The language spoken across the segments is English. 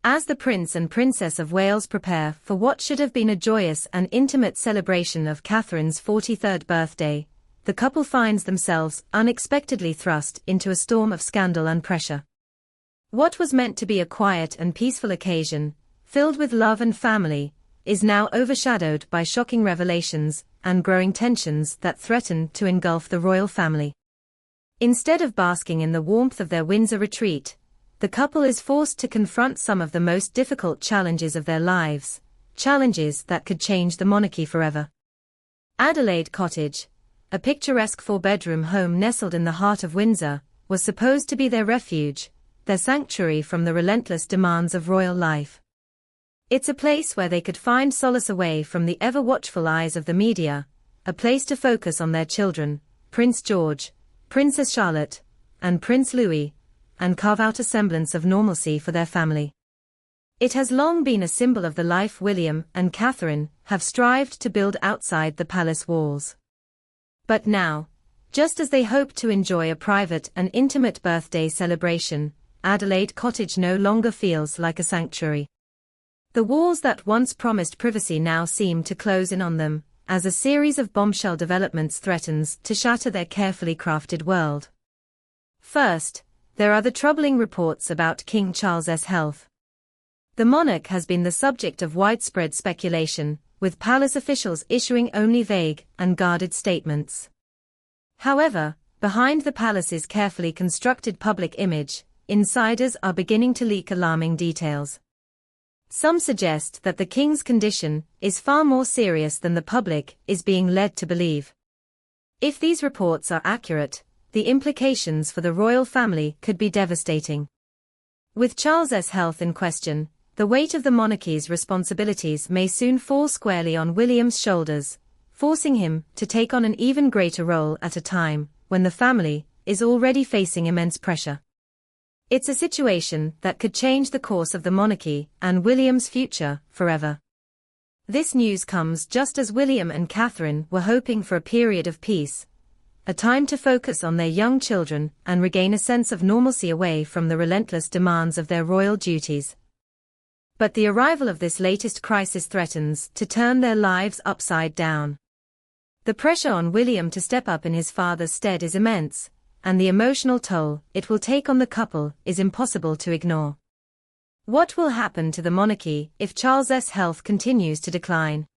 As the Prince and Princess of Wales prepare for what should have been a joyous and intimate celebration of Katherine's 43rd birthday, the couple finds themselves unexpectedly thrust into a storm of scandal and pressure. What was meant to be a quiet and peaceful occasion, filled with love and family, is now overshadowed by shocking revelations and growing tensions that threaten to engulf the royal family. Instead of basking in the warmth of their Windsor retreat, the couple is forced to confront some of the most difficult challenges of their lives, challenges that could change the monarchy forever. Adelaide Cottage, a picturesque four-bedroom home nestled in the heart of Windsor, was supposed to be their refuge, their sanctuary from the relentless demands of royal life. It's a place where they could find solace away from the ever-watchful eyes of the media, a place to focus on their children, Prince George, Princess Charlotte, and Prince Louis, and carve out a semblance of normalcy for their family. It has long been a symbol of the life William and Katherine have strived to build outside the palace walls. But now, just as they hope to enjoy a private and intimate birthday celebration, Adelaide Cottage no longer feels like a sanctuary. The walls that once promised privacy now seem to close in on them, as a series of bombshell developments threatens to shatter their carefully crafted world. First, there are the troubling reports about King Charles's health. The monarch has been the subject of widespread speculation, with palace officials issuing only vague and guarded statements. However, behind the palace's carefully constructed public image, insiders are beginning to leak alarming details. Some suggest that the king's condition is far more serious than the public is being led to believe. If these reports are accurate, the implications for the royal family could be devastating. With Charles's health in question, the weight of the monarchy's responsibilities may soon fall squarely on William's shoulders, forcing him to take on an even greater role at a time when the family is already facing immense pressure. It's a situation that could change the course of the monarchy and William's future forever. This news comes just as William and Katherine were hoping for a period of peace, a time to focus on their young children and regain a sense of normalcy away from the relentless demands of their royal duties. But the arrival of this latest crisis threatens to turn their lives upside down. The pressure on William to step up in his father's stead is immense, and the emotional toll it will take on the couple is impossible to ignore. What will happen to the monarchy if Charles's health continues to decline?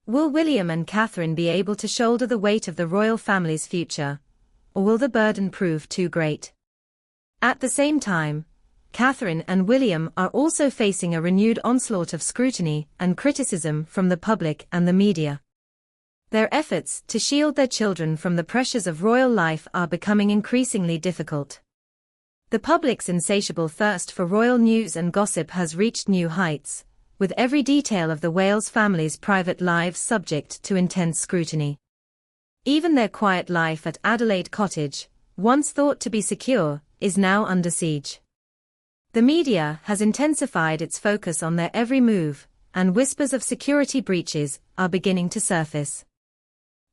Will William and Katherine be able to shoulder the weight of the royal family's future, or will the burden prove too great? At the same time, Katherine and William are also facing a renewed onslaught of scrutiny and criticism from the public and the media. Their efforts to shield their children from the pressures of royal life are becoming increasingly difficult. The public's insatiable thirst for royal news and gossip has reached new heights, with every detail of the Wales family's private lives subject to intense scrutiny. Even their quiet life at Adelaide Cottage, once thought to be secure, is now under siege. The media has intensified its focus on their every move, and whispers of security breaches are beginning to surface.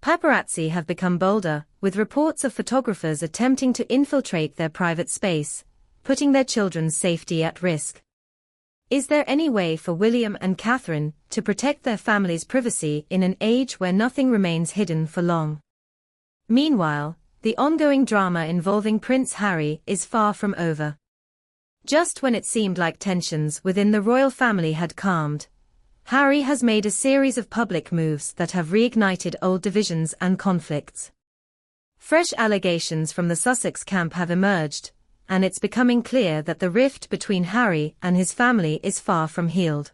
Paparazzi have become bolder, with reports of photographers attempting to infiltrate their private space, putting their children's safety at risk. Is there any way for William and Katherine to protect their family's privacy in an age where nothing remains hidden for long? Meanwhile, the ongoing drama involving Prince Harry is far from over. Just when it seemed like tensions within the royal family had calmed, Harry has made a series of public moves that have reignited old divisions and conflicts. Fresh allegations from the Sussex camp have emerged, and it's becoming clear that the rift between Harry and his family is far from healed.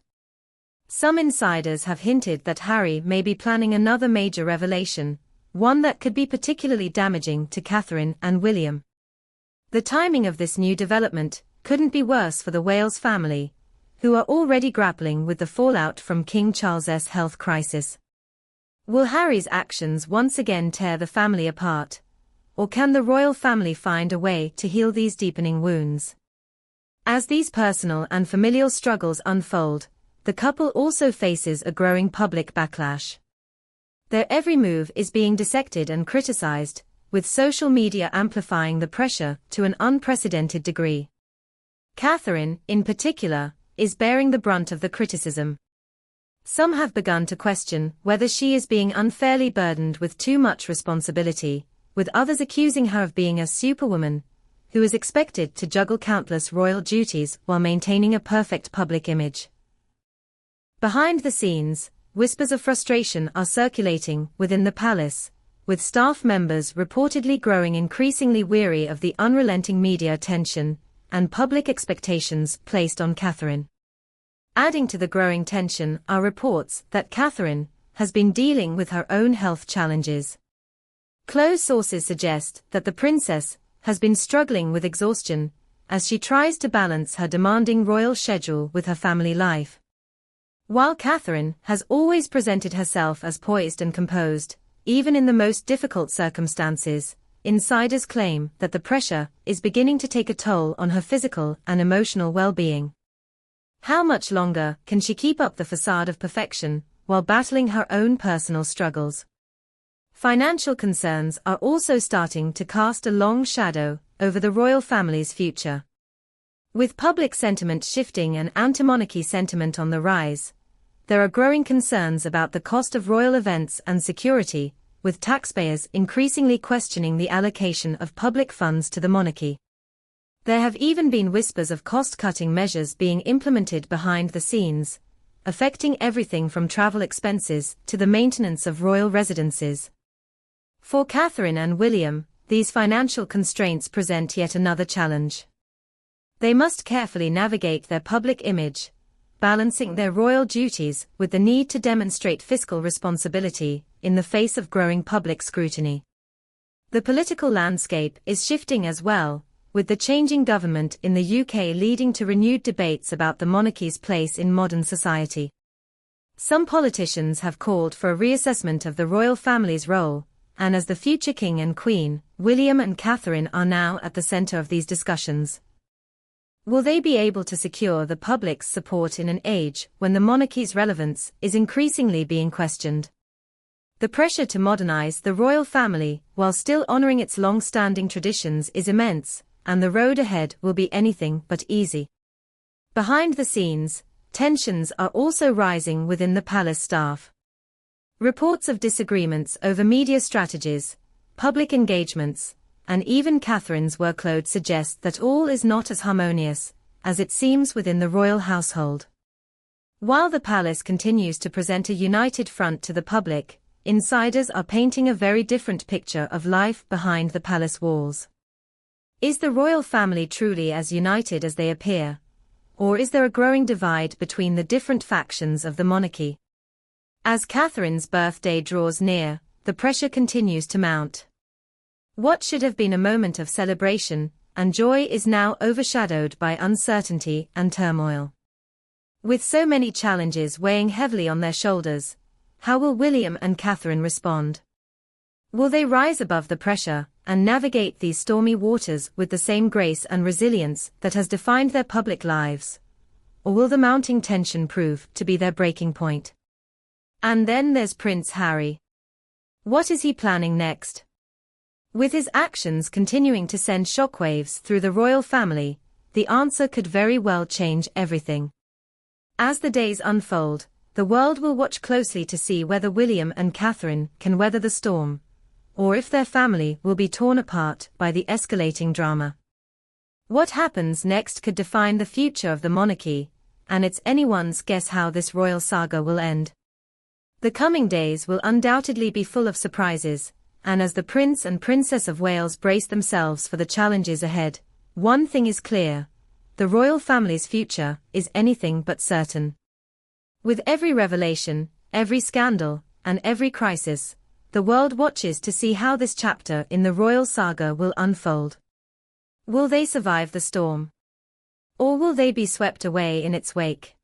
Some insiders have hinted that Harry may be planning another major revelation, one that could be particularly damaging to Katherine and William. The timing of this new development couldn't be worse for the Wales family, who are already grappling with the fallout from King Charles's health crisis. Will Harry's actions once again tear the family apart? Or can the royal family find a way to heal these deepening wounds? As these personal and familial struggles unfold, the couple also faces a growing public backlash. Their every move is being dissected and criticized, with social media amplifying the pressure to an unprecedented degree. Katherine, in particular, is bearing the brunt of the criticism. Some have begun to question whether she is being unfairly burdened with too much responsibility, with others accusing her of being a superwoman who is expected to juggle countless royal duties while maintaining a perfect public image. Behind the scenes, whispers of frustration are circulating within the palace, with staff members reportedly growing increasingly weary of the unrelenting media attention and public expectations placed on Katherine. Adding to the growing tension are reports that Katherine has been dealing with her own health challenges. Close sources suggest that the princess has been struggling with exhaustion as she tries to balance her demanding royal schedule with her family life. While Katherine has always presented herself as poised and composed, even in the most difficult circumstances, insiders claim that the pressure is beginning to take a toll on her physical and emotional well-being. How much longer can she keep up the facade of perfection while battling her own personal struggles? Financial concerns are also starting to cast a long shadow over the royal family's future. With public sentiment shifting and anti-monarchy sentiment on the rise, there are growing concerns about the cost of royal events and security, with taxpayers increasingly questioning the allocation of public funds to the monarchy. There have even been whispers of cost-cutting measures being implemented behind the scenes, affecting everything from travel expenses to the maintenance of royal residences. For Katherine and William, these financial constraints present yet another challenge. They must carefully navigate their public image, balancing their royal duties with the need to demonstrate fiscal responsibility in the face of growing public scrutiny. The political landscape is shifting as well, with the changing government in the UK leading to renewed debates about the monarchy's place in modern society. Some politicians have called for a reassessment of the royal family's role, and as the future king and queen, William and Katherine are now at the centre of these discussions. Will they be able to secure the public's support in an age when the monarchy's relevance is increasingly being questioned? The pressure to modernise the royal family while still honouring its long-standing traditions is immense, and the road ahead will be anything but easy. Behind the scenes, tensions are also rising within the palace staff. Reports of disagreements over media strategies, public engagements, and even Katherine's workload suggest that all is not as harmonious as it seems within the royal household. While the palace continues to present a united front to the public, insiders are painting a very different picture of life behind the palace walls. Is the royal family truly as united as they appear? Or is there a growing divide between the different factions of the monarchy? As Katherine's birthday draws near, the pressure continues to mount. What should have been a moment of celebration and joy is now overshadowed by uncertainty and turmoil. With so many challenges weighing heavily on their shoulders, how will William and Katherine respond? Will they rise above the pressure and navigate these stormy waters with the same grace and resilience that has defined their public lives? Or will the mounting tension prove to be their breaking point? And then there's Prince Harry. What is he planning next? With his actions continuing to send shockwaves through the royal family, the answer could very well change everything. As the days unfold, the world will watch closely to see whether William and Katherine can weather the storm, or if their family will be torn apart by the escalating drama. What happens next could define the future of the monarchy, and it's anyone's guess how this royal saga will end. The coming days will undoubtedly be full of surprises, and as the Prince and Princess of Wales brace themselves for the challenges ahead, one thing is clear: the royal family's future is anything but certain. With every revelation, every scandal, and every crisis, the world watches to see how this chapter in the royal saga will unfold. Will they survive the storm? Or will they be swept away in its wake?